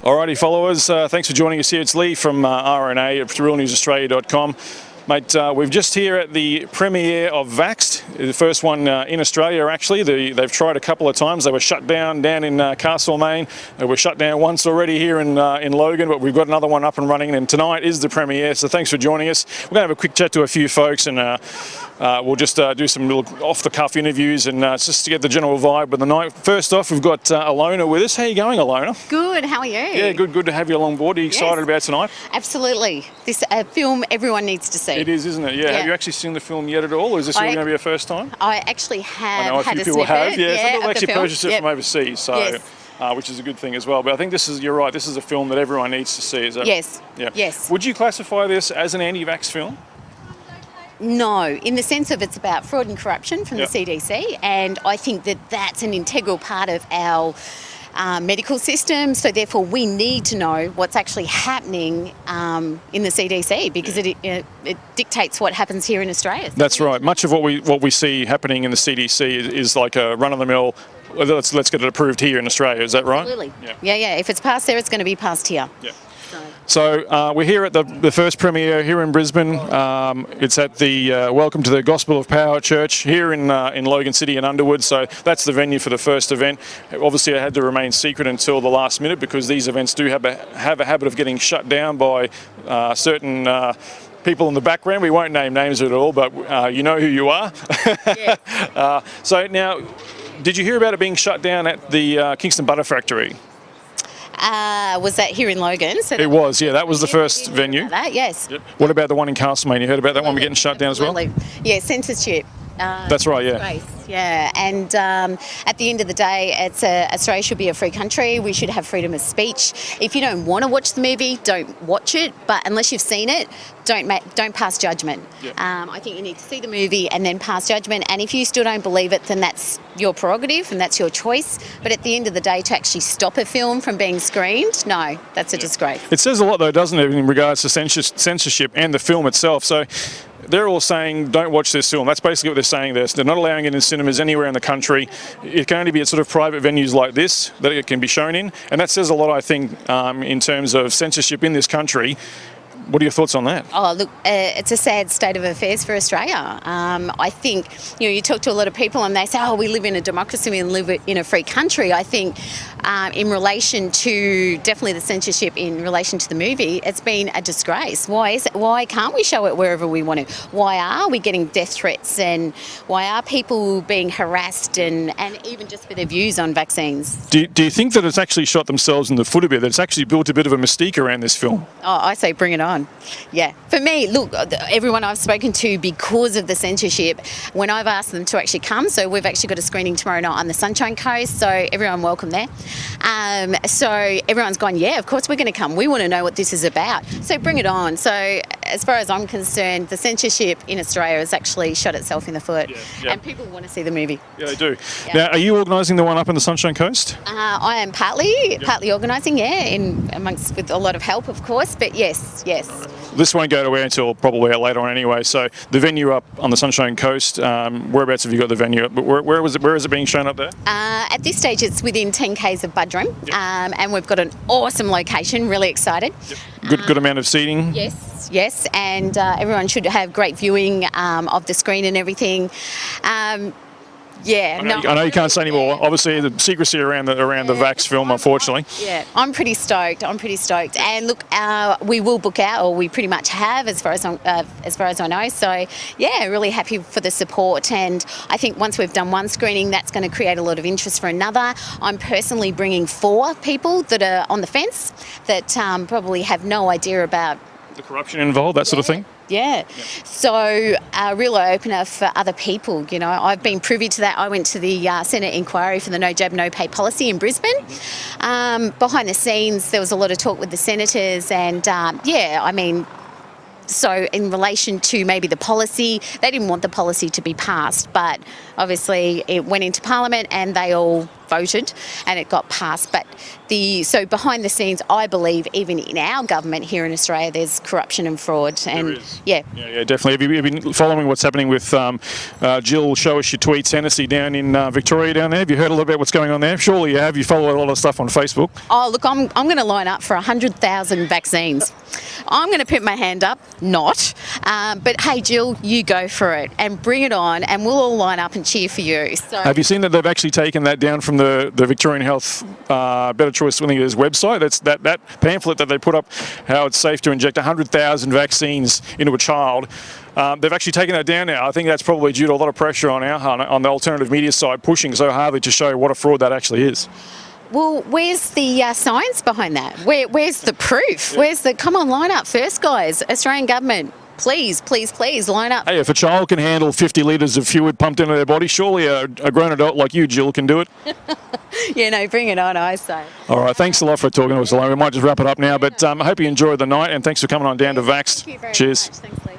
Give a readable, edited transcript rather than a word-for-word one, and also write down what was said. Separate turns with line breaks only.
Alrighty, followers, thanks for joining us here. It's Lee from RNA at realnewsaustralia.com. Mate, we're just here at the premiere of VaxXed, the first one in Australia actually. They've tried a couple of times. They were shut down in Castlemaine. They were shut down once already here in Logan, but we've got another one up and running, and tonight is the premiere, so thanks for joining us. We're going to have a quick chat to a few folks, and we'll just do some little off-the-cuff interviews and just to get the general vibe of the night. First off, we've got Allona with us. How are you going, Allona?
Good, how are you?
Yeah, good to have you along board. Are you excited about tonight?
Absolutely. This film everyone needs to see.
It is, isn't it? Yeah. Have you actually seen the film yet at all, or is this going to be your first time?
I actually have.
I know a few people have. Yeah, some people actually purchased it from overseas, so.
Yes.
Which is a good thing as well. But I think you're right, this is a film that everyone needs to see, is that?
Yes.
Yeah.
Yes.
Would you classify this as an anti-vax film?
No, in the sense of it's about fraud and corruption from the CDC, and I think that that's an integral part of our medical system, so therefore we need to know what's actually happening in the CDC, because it dictates what happens here in Australia. So
that's right. Much of what we see happening in the CDC is like a run-of-the-mill, let's get it approved here in Australia, is that right?
Absolutely. Yeah. If it's passed there, it's going to be passed here.
Yeah. So we're here at the first premiere here in Brisbane. It's at the Welcome to the Gospel of Power Church here in Logan City and Underwood. So that's the venue for the first event. Obviously, it had to remain secret until the last minute because these events do have a habit of getting shut down by certain people in the background. We won't name names at all, but you know who you are.
Yeah.
So now, did you hear about it being shut down at the Kingston Butter Factory?
Was that here in Logan? So
it was, yeah. That was the first venue.
Yes.
Yep. What about the one in Castlemaine? You heard about that one getting shut down as well?
Yeah, Censorship.
That's right, yeah.
Yeah, and at the end of the day, Australia should be a free country. We should have freedom of speech. If you don't want to watch the movie, don't watch it. But unless you've seen it, don't pass judgment. Yep. I think you need to see the movie and then pass judgment. And if you still don't believe it, then that's your prerogative and that's your choice. But at the end of the day, to actually stop a film from being screened, no, that's a disgrace.
It says a lot, though, doesn't it, in regards to censorship and the film itself. So they're all saying, don't watch this film. That's basically what they're saying there. So they're not allowing it in cinemas anywhere in the country. It can only be at sort of private venues like this that it can be shown in. And that says a lot, I think, in terms of censorship in this country. What are your thoughts on that? Oh,
look, it's a sad state of affairs for Australia. I think, you talk to a lot of people and they say, we live in a democracy, we live in a free country. I think in relation to definitely the censorship in relation to the movie, it's been a disgrace. Why can't we show it wherever we want to? Why are we getting death threats, and why are people being harassed and even just for their views on vaccines?
Do you think that it's actually shot themselves in the foot a bit, that it's actually built a bit of a mystique around this film?
Oh, I say bring it on. Yeah. For me, look, everyone I've spoken to, because of the censorship, when I've asked them to actually come, so we've actually got a screening tomorrow night on the Sunshine Coast, so everyone welcome there. So everyone's gone, yeah, of course we're going to come. We want to know what this is about. So bring it on. So as far as I'm concerned, the censorship in Australia has actually shot itself in the foot, and people want to see the movie.
Yeah, they do. Yeah. Now, are you organising the one up in the Sunshine Coast?
I am partly organising, with a lot of help, of course, but yes.
This won't go to air until probably later on anyway. So the venue up on the Sunshine Coast, whereabouts have you got the venue? Where is it being shown up there?
At this stage, it's within 10 k's of Buderim, and we've got an awesome location. Really excited.
Yep. Good amount of seating.
Yes, and everyone should have great viewing of the screen and everything. I
know you can't say any more. Obviously, the secrecy around the Vax film, unfortunately.
I'm pretty stoked. And look, we will book out, or we pretty much have, as far as I know. So really happy for the support. And I think once we've done one screening, that's going to create a lot of interest for another. I'm personally bringing 4 people that are on the fence that probably have no idea about
the corruption involved, that sort of thing.
Yeah. So a real opener for other people. I've been privy to that. I went to the Senate inquiry for the no jab, no pay policy in Brisbane. Behind the scenes, there was a lot of talk with the senators, and so in relation to maybe the policy, they didn't want the policy to be passed, but obviously it went into Parliament and they all voted and it got passed. But so behind the scenes, I believe even in our government here in Australia, there's corruption and fraud. And yeah,
definitely. Have you been following what's happening with Jill? Show us your tweets, Hennessy down in Victoria down there. Have you heard a little bit what's going on there? Surely you have. You follow a lot of stuff on Facebook.
Oh, look, I'm going to line up for 100,000 vaccines. I'm going to put my hand up, not. But hey, Jill, you go for it and bring it on, and we'll all line up and cheer for you. So,
have you seen that they've actually taken that down from the Victorian Health Better Choice website? That's that pamphlet that they put up, how it's safe to inject 100,000 vaccines into a child. They've actually taken that down now. I think that's probably due to a lot of pressure on the alternative media side pushing so hardly to show what a fraud that actually is.
Well, where's the science behind that? Where's the proof? Where's the, come on, line up first, guys. Australian government, please, please, please, line up.
Hey, if a child can handle 50 litres of fluid pumped into their body, surely a grown adult like you, Jill, can do it.
Yeah, no, bring it on, I say.
All right, thanks a lot for talking to us, Allona. We might just wrap it up now, but I hope you enjoyed the night, and thanks for coming on down to VaxXed.
Thank you very
Cheers.
much. Thanks, Lee.